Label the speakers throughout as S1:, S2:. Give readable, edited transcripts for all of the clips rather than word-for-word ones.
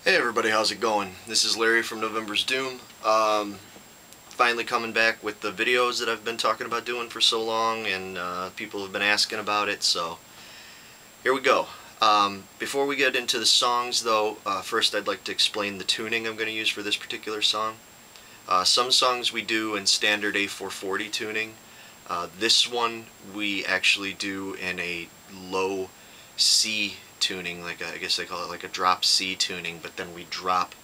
S1: Hey everybody, how's it going? This is Larry from November's Doom. Finally coming back with the videos that I've been talking about doing for so long, and people have been asking about it, so here we go. Before we get into the songs though, first I'd like to explain the tuning I'm going to use for this particular song. Some songs we do in standard A440 tuning. This one we actually do in a low C tuning, I guess they call it like a drop C tuning, but then we drop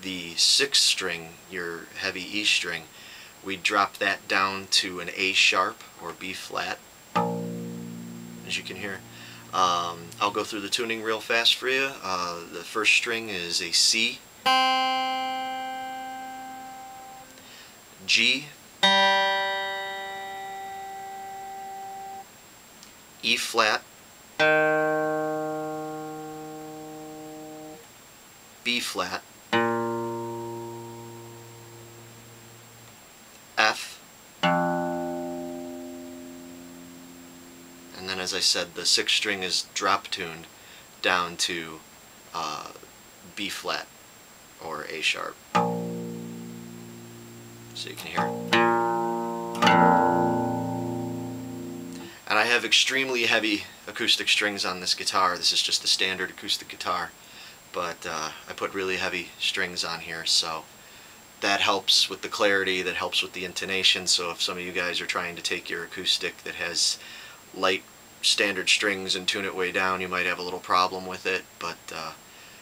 S1: the sixth string, your heavy E string, we drop that down to an A sharp or B flat, as you can hear. I'll go through the tuning real fast for you. The first string is a C, G, E flat, B flat, F, and then as I said, the sixth string is drop tuned down to B flat or A sharp, so you can hear it. And I have extremely heavy acoustic strings on this guitar. This is just a standard acoustic guitar, but I put really heavy strings on here, so that helps with the clarity, that helps with the intonation. So if some of you guys are trying to take your acoustic that has light standard strings and tune it way down, you might have a little problem with it, but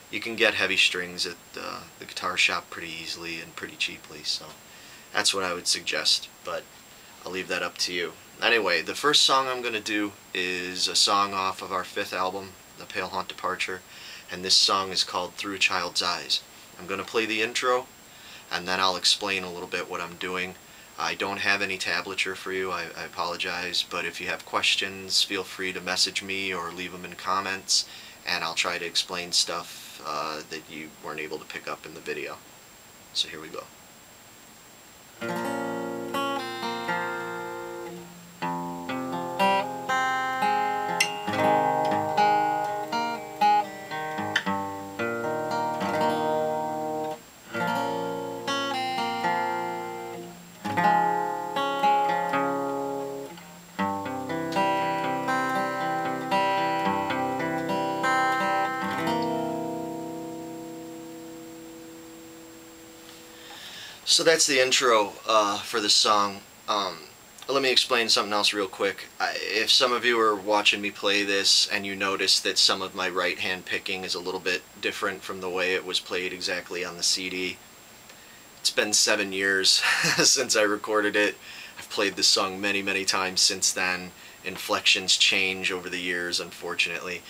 S1: you can get heavy strings at the guitar shop pretty easily and pretty cheaply, so that's what I would suggest, but I'll leave that up to you. Anyway, the first song I'm going to do is a song off of our 5th album, The Pale Haunt Departure, and this song is called Through a Child's Eyes. I'm going to play the intro, and then I'll explain a little bit what I'm doing. I don't have any tablature for you, I apologize, but if you have questions, feel free to message me or leave them in comments, and I'll try to explain stuff that you weren't able to pick up in the video. So here we go. So that's the intro for the song. Let me explain something else real quick. If some of you are watching me play this and you notice that some of my right hand picking is a little bit different from the way it was played exactly on the CD, it's been 7 years since I recorded it. I've played this song many times since then. Inflections change over the years, unfortunately.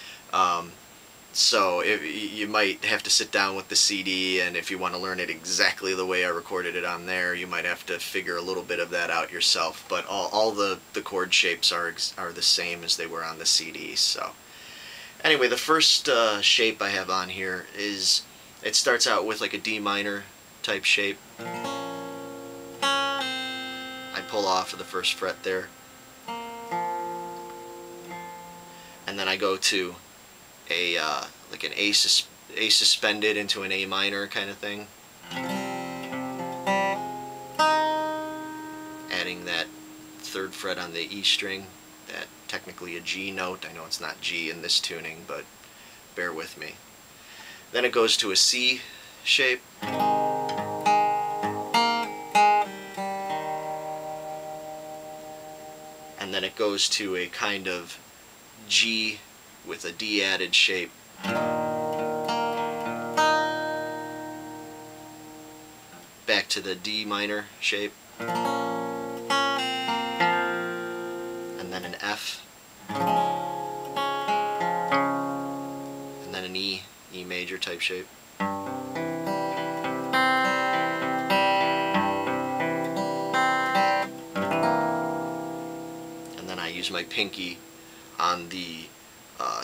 S1: So you might have to sit down with the CD, and if you want to learn it exactly the way I recorded it on there, you might have to figure a little bit of that out yourself. But all the chord shapes are the same as they were on the CD. So anyway, the first shape I have on here is, it starts out with like a D minor type shape. I pull off of the first fret there, and then I go to like an A suspended into an A minor kind of thing, adding that 3rd fret on the E string, that technically a G note. I know it's not G in this tuning, but bear with me. Then it goes to a C shape, and then it goes to a kind of G with a D added shape, back to the D minor shape, and then an F, and then an E major type shape, and then I use my pinky on the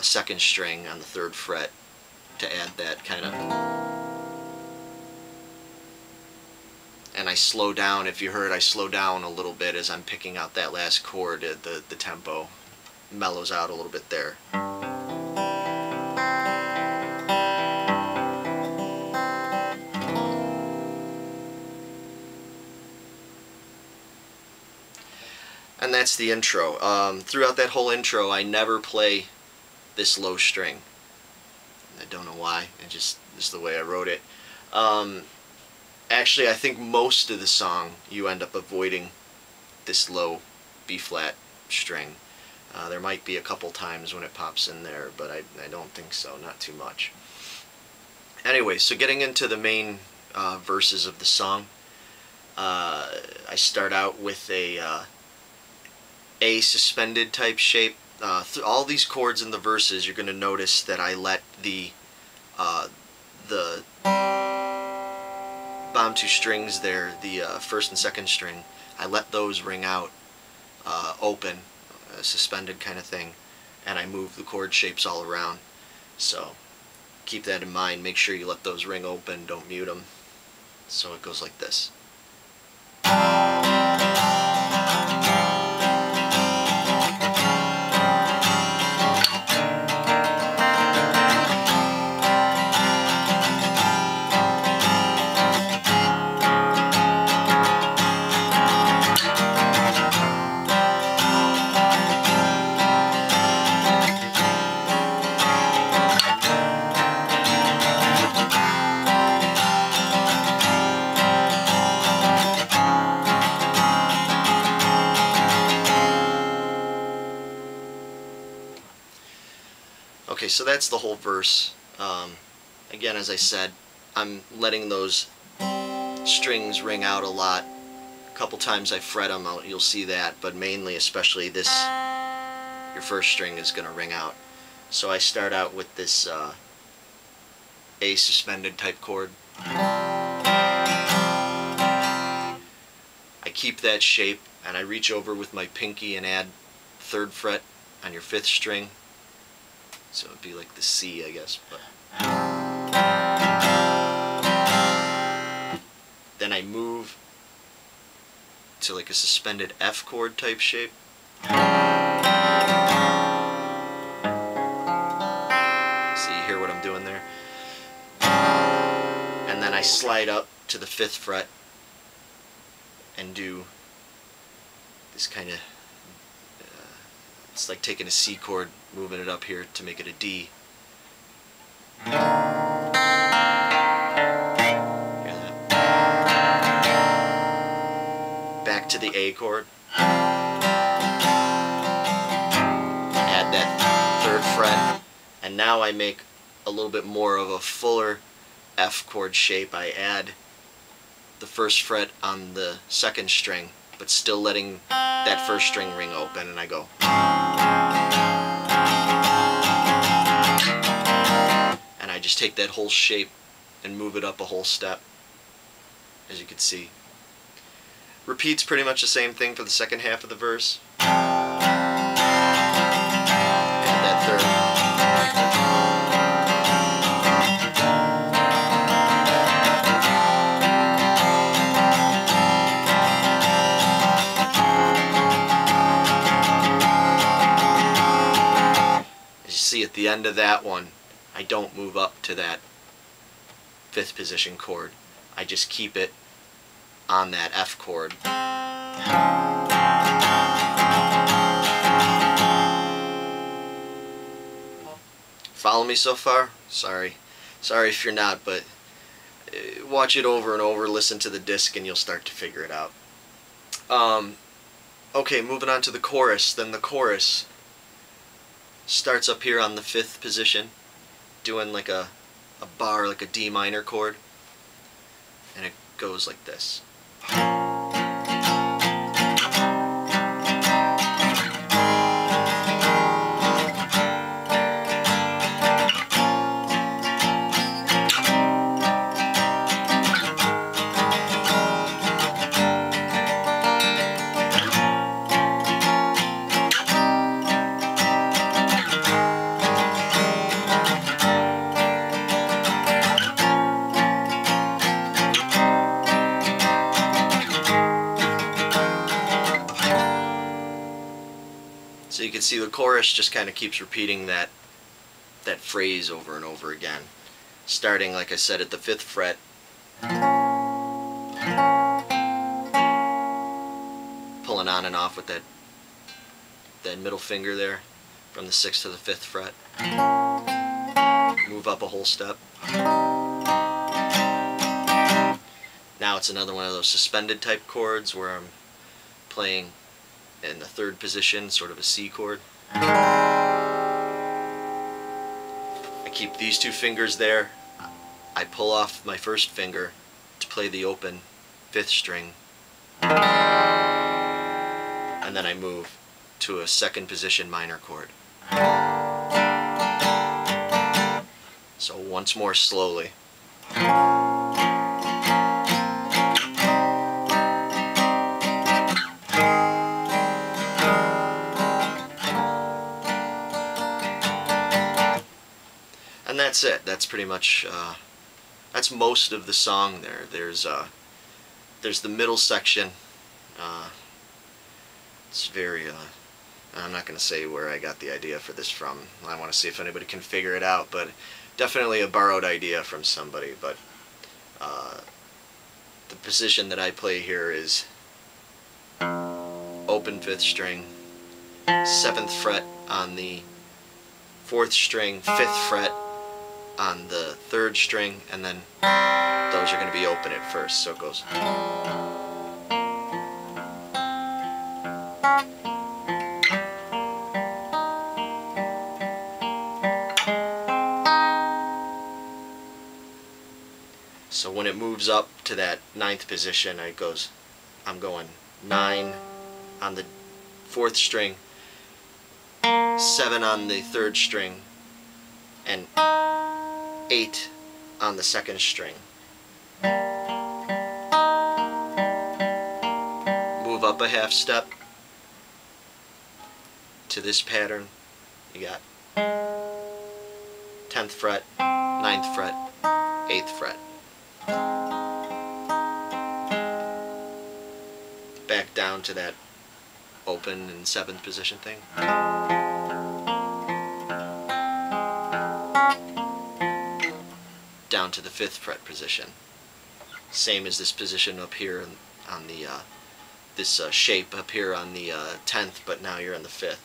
S1: 2nd string on the 3rd fret to add that kind of, and I slow down. If you heard, I slow down a little bit as I'm picking out that last chord. The tempo mellows out a little bit there. And that's the intro. Throughout that whole intro, I never play this low string. I don't know why. It just is the way I wrote it. Actually, I think most of the song you end up avoiding this low B flat string. There might be a couple times when it pops in there, but I don't think so, not too much. Anyway, so getting into the main verses of the song, I start out with a suspended type shape. All these chords in the verses, you're going to notice that I let the bottom two strings there, the first and second string, I let those ring out open, suspended kind of thing, and I move the chord shapes all around. So keep that in mind. Make sure you let those ring open, don't mute them. So it goes like this. Okay, so that's the whole verse. Again, as I said, I'm letting those strings ring out a lot. A couple times I fret them, you'll see that, but mainly, especially this, your first string is going to ring out. So I start out with this A suspended type chord. I keep that shape, and I reach over with my pinky and add 3rd fret on your 5th string. So it'd be like the C, I guess. But then I move to like a suspended F chord type shape. So you hear what I'm doing there? And then I slide up to the 5th fret and do this kind of, it's like taking a C chord, moving it up here to make it a D. Hear that? Back to the A chord. Add that 3rd fret. And now I make a little bit more of a fuller F chord shape. I add the 1st fret on the 2nd string, but still letting that 1st string ring open, and I go. And I just take that whole shape and move it up a whole step, as you can see. Repeats pretty much the same thing for the second half of the verse. And that 3rd. At the end of that one, I don't move up to that 5th position chord. I just keep it on that F chord. Follow me so far? Sorry if you're not, but watch it over and over, listen to the disc, and you'll start to figure it out. Okay, moving on to the chorus. Then the chorus starts up here on the 5th position, doing like a bar, like a D minor chord, and it goes like this. So you can see the chorus just kind of keeps repeating that phrase over and over again, starting, like I said, at the 5th fret, pulling on and off with that that middle finger there from the 6th to the 5th fret. Move up a whole step. Now it's another one of those suspended type chords where I'm playing in the 3rd position, sort of a C chord. I keep these 2 fingers there. I pull off my 1st finger to play the open 5th string, and then I move to a 2nd position minor chord. So once more slowly. And that's it. That's pretty much, that's most of the song there. There's the middle section. It's very, I'm not going to say where I got the idea for this from. I want to see if anybody can figure it out, but definitely a borrowed idea from somebody. But the position that I play here is open 5th string, 7th fret on the 4th string, 5th fret on the 3rd string, and then those are going to be open at first, so it goes. So when it moves up to that 9th position, I'm going 9 on the 4th string, 7 on the 3rd string, and 8 on the 2nd string. Move up a half step to this pattern. You got 10th fret, 9th fret, 8th fret. Back down to that open and 7th position thing. Down to the 5th fret position. Same as this position up here on the this shape up here on the 10th, but now you're on the 5th.